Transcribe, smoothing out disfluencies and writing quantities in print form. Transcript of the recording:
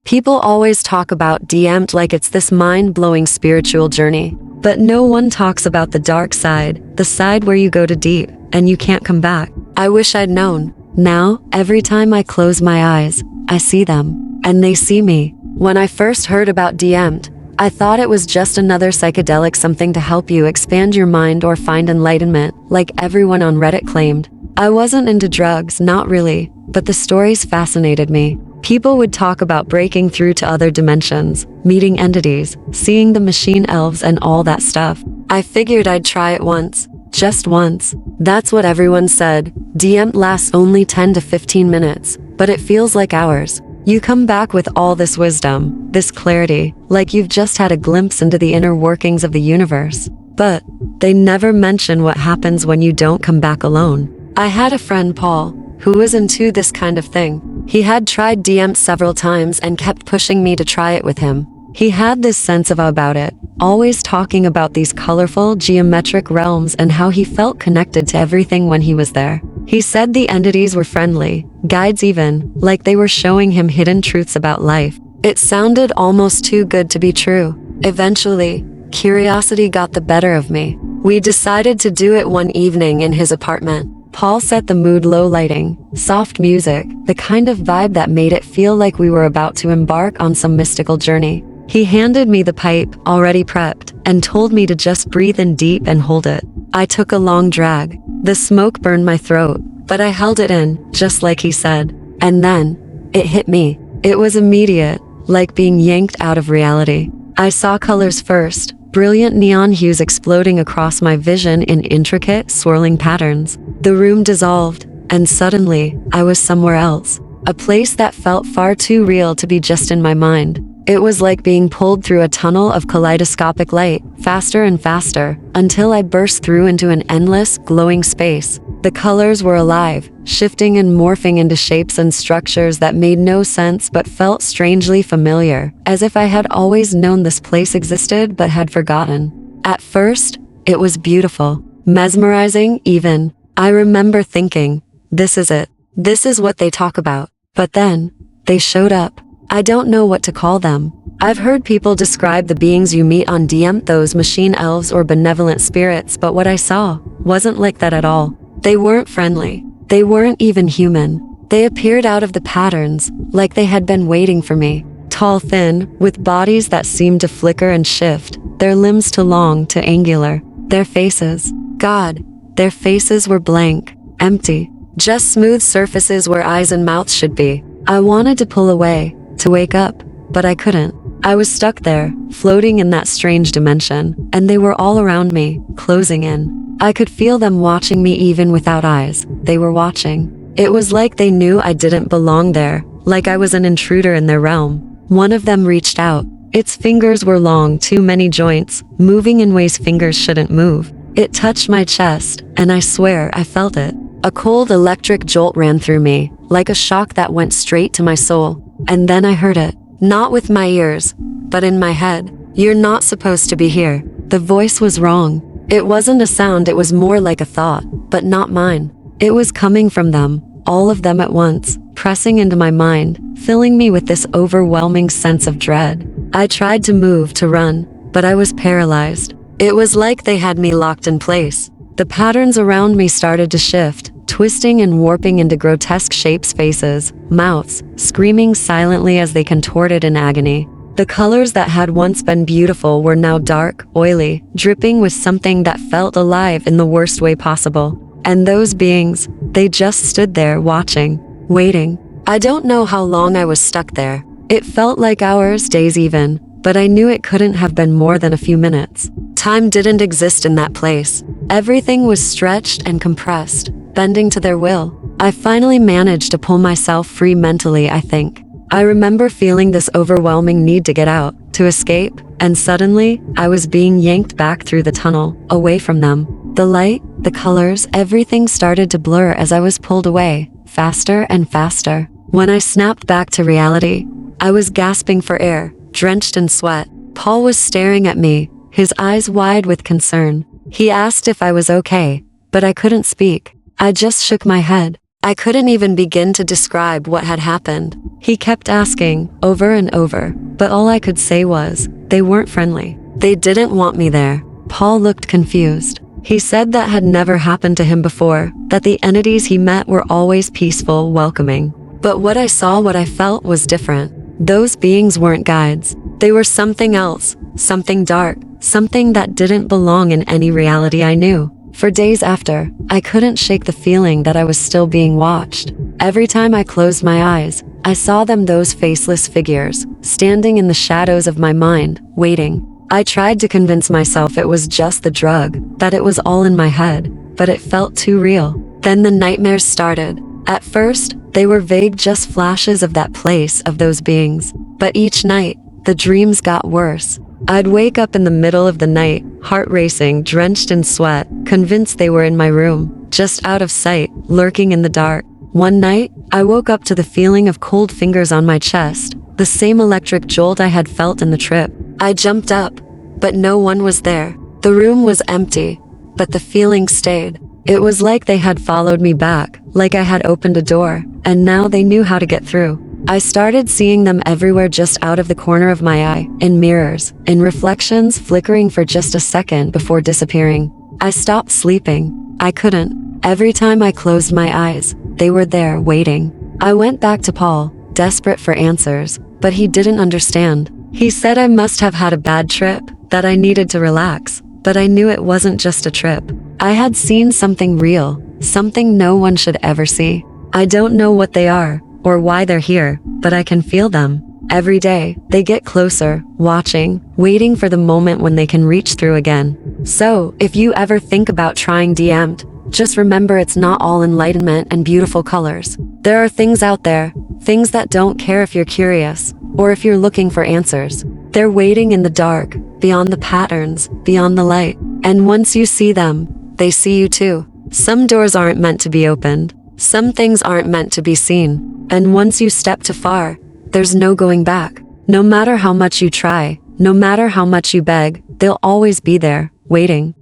People always talk about DMT like it's this mind-blowing spiritual journey. But no one talks about the dark side, the side where you go to deep, and you can't come back. I wish I'd known. Now, every time I close my eyes, I see them. And they see me. When I first heard about DMT, I thought it was just another psychedelic, something to help you expand your mind or find enlightenment, like everyone on Reddit claimed. I wasn't into drugs, not really, but the stories fascinated me. People would talk about breaking through to other dimensions, meeting entities, seeing the machine elves and all that stuff. I figured I'd try it once. Just once. That's what everyone said. DMT lasts only 10 to 15 minutes, but it feels like hours. You come back with all this wisdom, this clarity, like you've just had a glimpse into the inner workings of the universe. But they never mention what happens when you don't come back alone. I had a friend, Paul, who was into this kind of thing. He had tried DMT several times and kept pushing me to try it with him. He had this sense of awe about it, always talking about these colorful, geometric realms and how he felt connected to everything when he was there. He said the entities were friendly, guides even, like they were showing him hidden truths about life. It sounded almost too good to be true. Eventually, curiosity got the better of me. We decided to do it one evening in his apartment. Paul set the mood, low lighting, soft music, the kind of vibe that made it feel like we were about to embark on some mystical journey. He handed me the pipe, already prepped, and told me to just breathe in deep and hold it. I took a long drag. The smoke burned my throat, but I held it in, just like he said. And then, it hit me. It was immediate, like being yanked out of reality. I saw colors first, brilliant neon hues exploding across my vision in intricate, swirling patterns. The room dissolved, and suddenly, I was somewhere else. A place that felt far too real to be just in my mind. It was like being pulled through a tunnel of kaleidoscopic light, faster and faster, until I burst through into an endless, glowing space. The colors were alive, shifting and morphing into shapes and structures that made no sense but felt strangely familiar, as if I had always known this place existed but had forgotten. At first, it was beautiful, mesmerizing even. I remember thinking, this is it. This is what they talk about. But then, they showed up. I don't know what to call them. I've heard people describe the beings you meet on DMT, those machine elves or benevolent spirits, but what I saw wasn't like that at all. They weren't friendly. They weren't even human. They appeared out of the patterns, like they had been waiting for me. Tall, thin, with bodies that seemed to flicker and shift, their limbs too long, too angular. Their faces, God, their faces were blank, empty, just smooth surfaces where eyes and mouths should be. I wanted to pull away, to wake up, but I couldn't. I was stuck there, floating in that strange dimension, and they were all around me, closing in. I could feel them watching me even without eyes. They were watching. It was like they knew I didn't belong there, like I was an intruder in their realm. One of them reached out. Its fingers were long, too many joints, moving in ways fingers shouldn't move. It touched my chest, and I swear I felt it. A cold electric jolt ran through me, like a shock that went straight to my soul. And then I heard it. Not with my ears, but in my head. You're not supposed to be here. The voice was wrong. It wasn't a sound, it was more like a thought, but not mine. It was coming from them, all of them at once, pressing into my mind, filling me with this overwhelming sense of dread. I tried to move, to run, but I was paralyzed. It was like they had me locked in place. The patterns around me started to shift, twisting and warping into grotesque shapes, faces, mouths, screaming silently as they contorted in agony. The colors that had once been beautiful were now dark, oily, dripping with something that felt alive in the worst way possible. And those beings, they just stood there watching, waiting. I don't know how long I was stuck there. It felt like hours, days even, but I knew it couldn't have been more than a few minutes. Time didn't exist in that place. Everything was stretched and compressed, bending to their will. I finally managed to pull myself free mentally, I think. I remember feeling this overwhelming need to get out, to escape, and suddenly, I was being yanked back through the tunnel, away from them. The light, the colors, everything started to blur as I was pulled away, faster and faster. When I snapped back to reality, I was gasping for air, drenched in sweat. Paul was staring at me, his eyes wide with concern. He asked if I was okay, but I couldn't speak. I just shook my head. I couldn't even begin to describe what had happened. He kept asking, over and over, but all I could say was, they weren't friendly. They didn't want me there. Paul looked confused. He said that had never happened to him before, that the entities he met were always peaceful, welcoming. But what I saw, what I felt was different. Those beings weren't guides. They were something else, something dark, something that didn't belong in any reality I knew. For days after, I couldn't shake the feeling that I was still being watched. Every time I closed my eyes, I saw them, those faceless figures, standing in the shadows of my mind, waiting. I tried to convince myself it was just the drug, that it was all in my head, but it felt too real. Then the nightmares started. At first, they were vague, just flashes of that place, of those beings. But each night, the dreams got worse. I'd wake up in the middle of the night, heart racing, drenched in sweat, convinced they were in my room, just out of sight, lurking in the dark. One night, I woke up to the feeling of cold fingers on my chest, the same electric jolt I had felt in the trip. I jumped up, but no one was there. The room was empty, but the feeling stayed. It was like they had followed me back, like I had opened a door, and now they knew how to get through. I started seeing them everywhere, just out of the corner of my eye, in mirrors, in reflections flickering for just a second before disappearing. I stopped sleeping. I couldn't. Every time I closed my eyes, they were there, waiting. I went back to Paul, desperate for answers, but he didn't understand. He said I must have had a bad trip, that I needed to relax, but I knew it wasn't just a trip. I had seen something real, something no one should ever see. I don't know what they are, or why they're here, but I can feel them. Every day, they get closer, watching, waiting for the moment when they can reach through again. So, if you ever think about trying DMT, just remember it's not all enlightenment and beautiful colors. There are things out there, things that don't care if you're curious, or if you're looking for answers. They're waiting in the dark, beyond the patterns, beyond the light. And once you see them, they see you too. Some doors aren't meant to be opened. Some things aren't meant to be seen. And once you step too far, there's no going back. No matter how much you try, no matter how much you beg, they'll always be there, waiting.